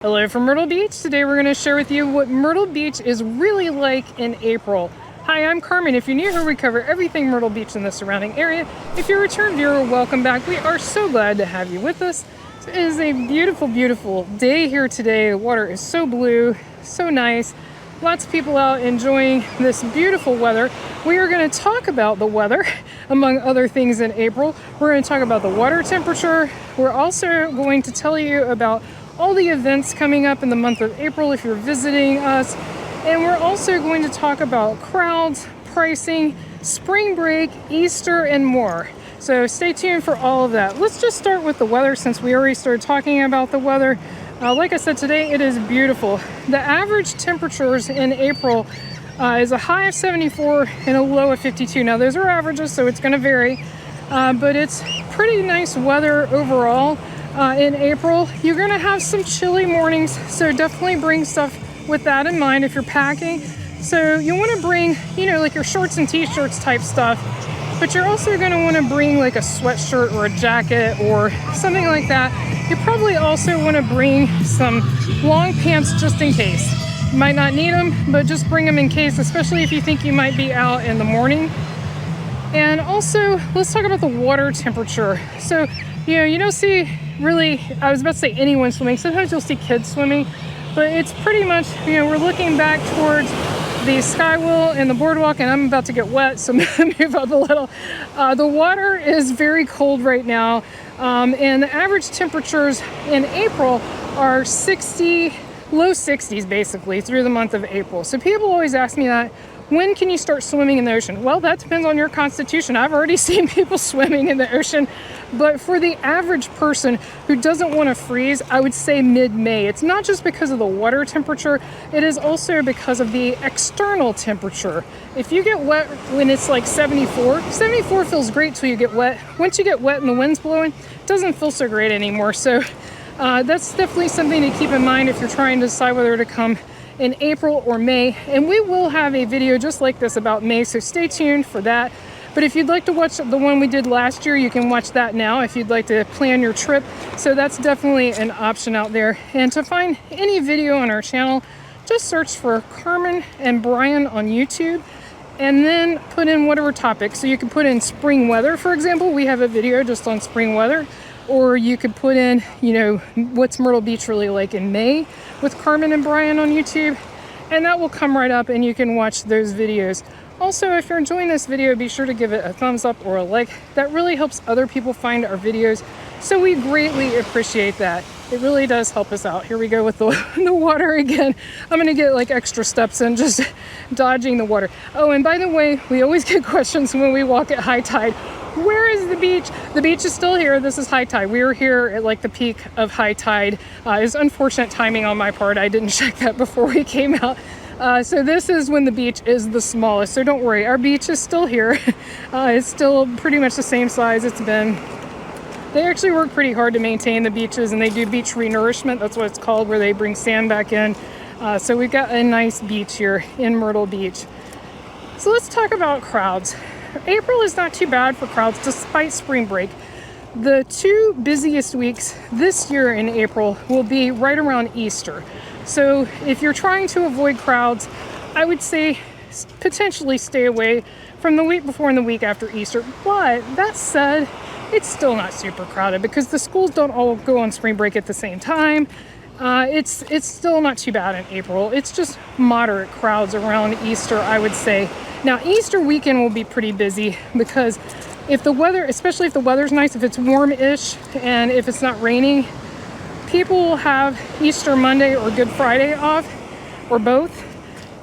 Hello from Myrtle Beach. Today we're going to share with you what Myrtle Beach is really like in April. Hi, I'm Carmen. If you're new here, we cover everything Myrtle Beach and the surrounding area. If you're a return viewer, welcome back. We are so glad to have you with us. It is a beautiful, beautiful day here today. The water is so blue, so nice. Lots of people out enjoying this beautiful weather. We are going to talk about the weather, among other things in April. We're going to talk about the water temperature. We're also going to tell you about all the events coming up in the month of April if you're visiting us. And we're also going to talk about crowds, pricing, spring break, Easter, and more. So stay tuned for all of that. Let's just start with the weather since we already started talking about the weather. Like I said, today it is beautiful. The average temperatures in April is a high of 74 and a low of 52. Now those are averages, so it's going to vary, but it's pretty nice weather overall. In April, you're going to have some chilly mornings, so definitely bring stuff with that in mind if you're packing. So you want to bring, like your shorts and t-shirts type stuff, but you're also going to want to bring like a sweatshirt or a jacket or something like that. You probably also want to bring some long pants just in case. You might not need them, but just bring them in case, especially if you think you might be out in the morning. And also, let's talk about the water temperature. So, you don't see really, I was about to say anyone swimming. Sometimes you'll see kids swimming, but it's pretty much, we're looking back towards the skywheel and the boardwalk, and I'm about to get wet, so move up a little. The water is very cold right now, and the average temperatures in April are 60, low 60s basically through the month of April. So people always ask me that, when can you start swimming in the ocean? Well, that depends on your constitution. I've already seen people swimming in the ocean, but for the average person who doesn't want to freeze, I would say mid-May. It's not just because of the water temperature, it is also because of the external temperature. If you get wet when it's like 74 feels great till you get wet. Once you get wet and the wind's blowing, it doesn't feel so great anymore. So that's definitely something to keep in mind if you're trying to decide whether to come in April or May, and we will have a video just like this about May, so stay tuned for that. But if you'd like to watch the one we did last year, you can watch that now if you'd like to plan your trip. So that's definitely an option out there. And to find any video on our channel, just search for Carmen and Brian on YouTube and then put in whatever topic. So you can put in spring weather, for example. We have a video just on spring weather. Or you could put in, what's Myrtle Beach really like in May with Carmen and Brian on YouTube, and that will come right up and you can watch those videos. Also, if you're enjoying this video, be sure to give it a thumbs up or a like. That really helps other people find our videos, so we greatly appreciate that. It really does help us out. Here we go with the water again. I'm gonna get like extra steps in, just dodging the water. Oh, and by the way, we always get questions when we walk at high tide. Where is the beach? The beach is still here. This is high tide. We were here at like the peak of high tide. It was unfortunate timing on my part. I didn't check that before we came out. So this is when the beach is the smallest. So don't worry, our beach is still here. It's still pretty much the same size it's been. They actually work pretty hard to maintain the beaches, and they do beach renourishment. That's what it's called, where they bring sand back in. So we've got a nice beach here in Myrtle Beach. So let's talk about crowds. April is not too bad for crowds despite spring break. The two busiest weeks this year in April will be right around Easter. So if you're trying to avoid crowds, I would say potentially stay away from the week before and the week after Easter. But that said, it's still not super crowded because the schools don't all go on spring break at the same time. It's still not too bad in April. It's just moderate crowds around Easter, I would say. Now, Easter weekend will be pretty busy because if the weather, especially if the weather's nice, if it's warm-ish and if it's not raining, people will have Easter Monday or Good Friday off, or both,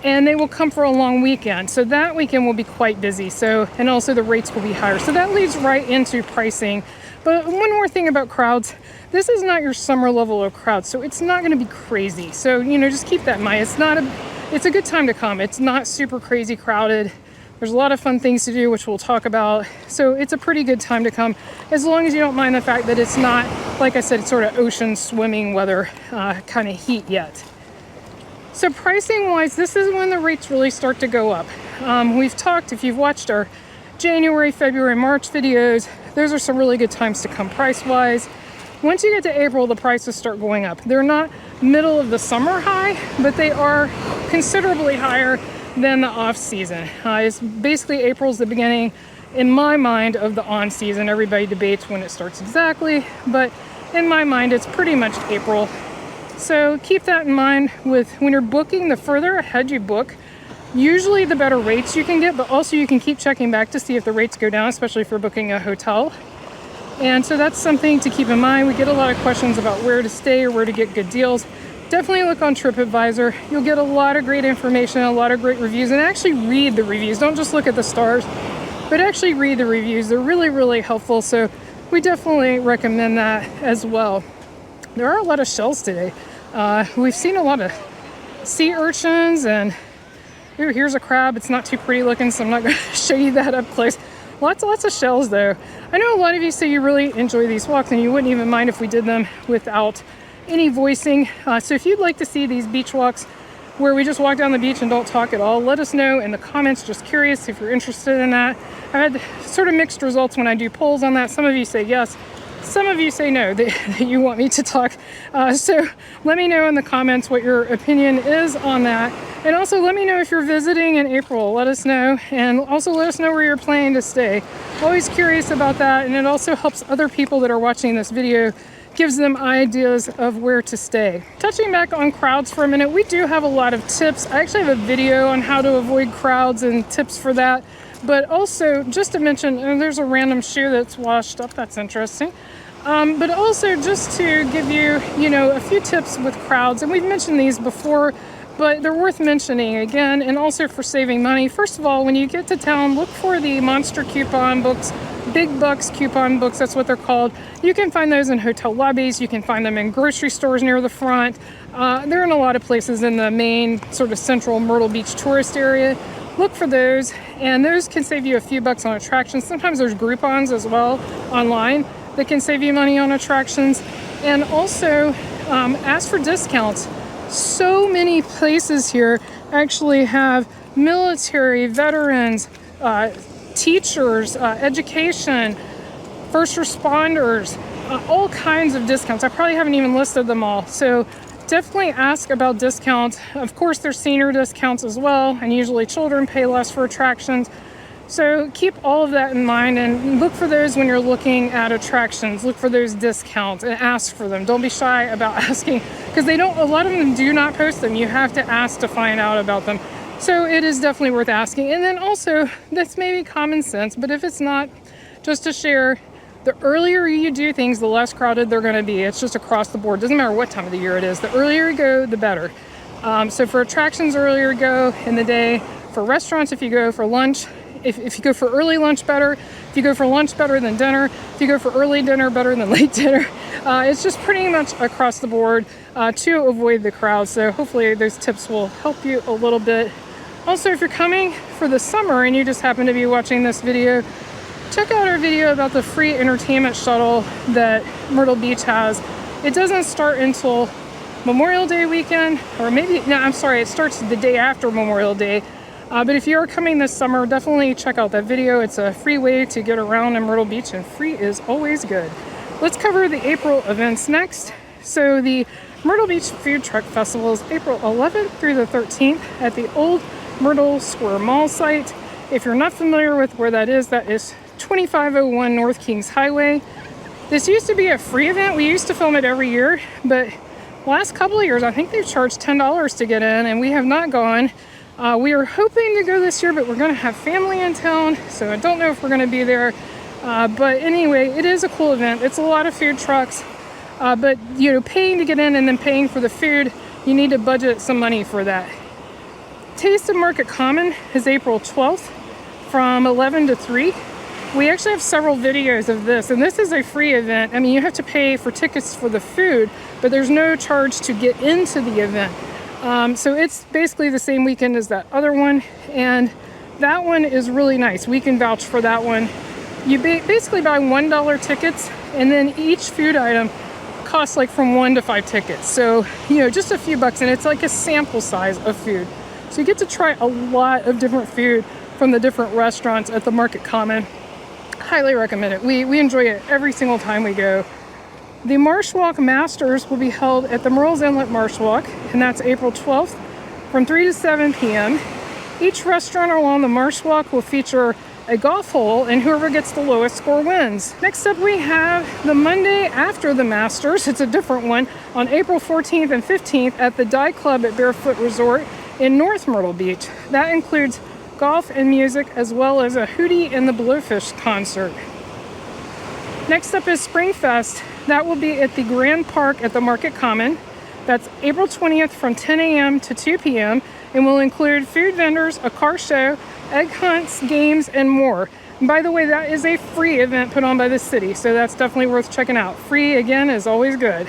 and they will come for a long weekend. So that weekend will be quite busy. So, and also the rates will be higher. So that leads right into pricing. But one more thing about crowds, this is not your summer level of crowd, so it's not going to be crazy. So, just keep that in mind. It's a good time to come. It's not super crazy crowded. There's a lot of fun things to do, which we'll talk about. So it's a pretty good time to come, as long as you don't mind the fact that it's not, like I said, it's sort of ocean swimming weather kind of heat yet. So pricing wise, this is when the rates really start to go up. We've talked, if you've watched our January, February, March videos, those are some really good times to come price wise. Once you get to April, the prices start going up. They're not middle of the summer high, but they are considerably higher than the off season. It's basically April's the beginning, in my mind, of the on season. Everybody debates when it starts exactly, but in my mind, it's pretty much April. So keep that in mind with when you're booking. The further ahead you book, usually the better rates you can get, but also you can keep checking back to see if the rates go down, especially if you're booking a hotel. And so that's something to keep in mind. We get a lot of questions about where to stay or where to get good deals. Definitely look on TripAdvisor. You'll get a lot of great information, a lot of great reviews, and actually read the reviews. Don't just look at the stars, but actually read the reviews. They're really, really helpful. So we definitely recommend that as well. There are a lot of shells today. We've seen a lot of sea urchins, and ooh, here's a crab. It's not too pretty looking, so I'm not going to show you that up close. Lots of shells though. I know a lot of you say you really enjoy these walks and you wouldn't even mind if we did them without any voicing. So if you'd like to see these beach walks where we just walk down the beach and don't talk at all, let us know in the comments. Just curious if you're interested in that. I've had sort of mixed results when I do polls on that. Some of you say yes, some of you say no, that you want me to talk. So let me know in the comments what your opinion is on that. And also let me know if you're visiting in April. Let us know. And also let us know where you're planning to stay. Always curious about that. And it also helps other people that are watching this video, gives them ideas of where to stay. Touching back on crowds for a minute, we do have a lot of tips. I actually have a video on how to avoid crowds and tips for that. But also, just to mention, there's a random shoe that's washed up. That's interesting. But also just to give you, a few tips with crowds. And we've mentioned these before, but they're worth mentioning again, and also for saving money. First of all, when you get to town, look for the Monster coupon books, Big Bucks coupon books, that's what they're called. You can find those in hotel lobbies. You can find them in grocery stores near the front. They're in a lot of places in the main sort of central Myrtle Beach tourist area. Look for those, and those can save you a few bucks on attractions. Sometimes there's Groupons as well online that can save you money on attractions. And also ask for discounts. So many places here actually have military, veterans, teachers, education, first responders, all kinds of discounts. I probably haven't even listed them all. So definitely ask about discounts. Of course, there's senior discounts as well, and usually children pay less for attractions. So keep all of that in mind and look for those when you're looking at attractions. Look for those discounts and ask for them. Don't be shy about asking, because a lot of them do not post them. You have to ask to find out about them. So it is definitely worth asking. And then also, that's maybe common sense, but if it's not, just to share, the earlier you do things, the less crowded they're going to be. It's just across the board. Doesn't matter what time of the year it is. The earlier you go, the better. So for attractions, earlier you go in the day. For restaurants, if you go for lunch, if you go for early lunch, better. If you go for lunch, better than dinner. If you go for early dinner, better than late dinner. It's just pretty much across the board to avoid the crowd. So hopefully those tips will help you a little bit. Also, if you're coming for the summer and you just happen to be watching this video, check out our video about the free entertainment shuttle that Myrtle Beach has. It doesn't start until Memorial Day weekend, or maybe, no, I'm sorry, it starts the day after Memorial Day. But if you are coming this summer, definitely check out that video. It's a free way to get around in Myrtle Beach, and free is always good. Let's cover the April events next. So the Myrtle Beach Food Truck Festival is April 11th through the 13th at the old Myrtle Square Mall site. If you're not familiar with where that is 2501 North Kings Highway. This used to be a free event. We used to film it every year, but last couple of years, I think they've charged $10 to get in, and we have not gone. We are hoping to go this year, but we're going to have family in town, so I don't know if we're going to be there. But anyway, it is a cool event. It's a lot of food trucks, but paying to get in and then paying for the food, you need to budget some money for that. Taste of Market Common is April 12th from 11 to 3. We actually have several videos of this, and this is a free event. I mean, you have to pay for tickets for the food, but there's no charge to get into the event. So it's basically the same weekend as that other one, and that one is really nice. We can vouch for that one. You basically buy $1 tickets, and then each food item costs like from 1 to 5 tickets. So, just a few bucks, and it's like a sample size of food. So you get to try a lot of different food from the different restaurants at the Market Common. Highly recommend it. We enjoy it every single time we go. The Marsh Walk Masters will be held at the Merle's Inlet Marsh Walk, and that's April 12th from 3 to 7 p.m. Each restaurant along the Marsh Walk will feature a golf hole, and whoever gets the lowest score wins. Next up, we have the Monday after the Masters. It's a different one, on April 14th and 15th at the Dye Club at Barefoot Resort in North Myrtle Beach. That includes golf and music, as well as a Hootie and the Blowfish concert. Next up is Springfest. That will be at the Grand Park at the Market Common. That's April 20th from 10 a.m. to 2 p.m. and will include food vendors, a car show, egg hunts, games, and more. And by the way, that is a free event put on by the city, so that's definitely worth checking out. Free, again, is always good.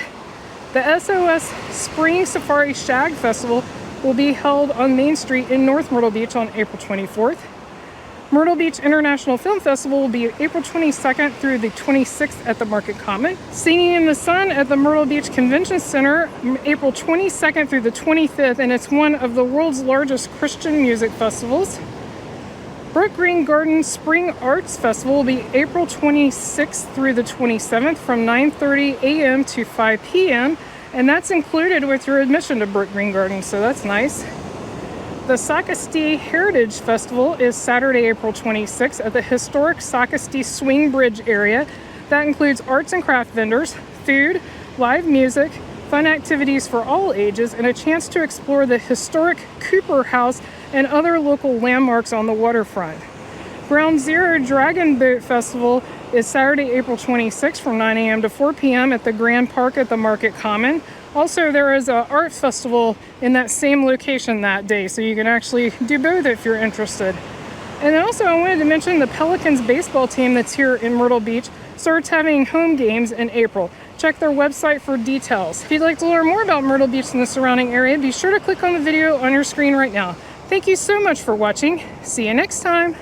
The SOS Spring Safari Shag Festival will be held on Main Street in North Myrtle Beach on April 24th. Myrtle Beach International Film Festival will be April 22nd through the 26th at the Market Common. Singing in the Sun at the Myrtle Beach Convention Center, April 22nd through the 25th, and it's one of the world's largest Christian music festivals. Brook Green Garden Spring Arts Festival will be April 26th through the 27th from 9:30 a.m. to 5 p.m., and that's included with your admission to Brook Green Garden, so that's nice. The Sacastee Heritage Festival is Saturday, April 26th at the historic Sacastee Swing Bridge area. That includes arts and craft vendors, food, live music, fun activities for all ages, and a chance to explore the historic Cooper House and other local landmarks on the waterfront. Ground Zero Dragon Boat Festival is Saturday, April 26th from 9 a.m. to 4 p.m. at the Grand Park at the Market Common. Also, there is an art festival in that same location that day, so you can actually do both if you're interested. And then also, I wanted to mention the Pelicans baseball team that's here in Myrtle Beach starts having home games in April. Check their website for details. If you'd like to learn more about Myrtle Beach and the surrounding area, be sure to click on the video on your screen right now. Thank you so much for watching. See you next time.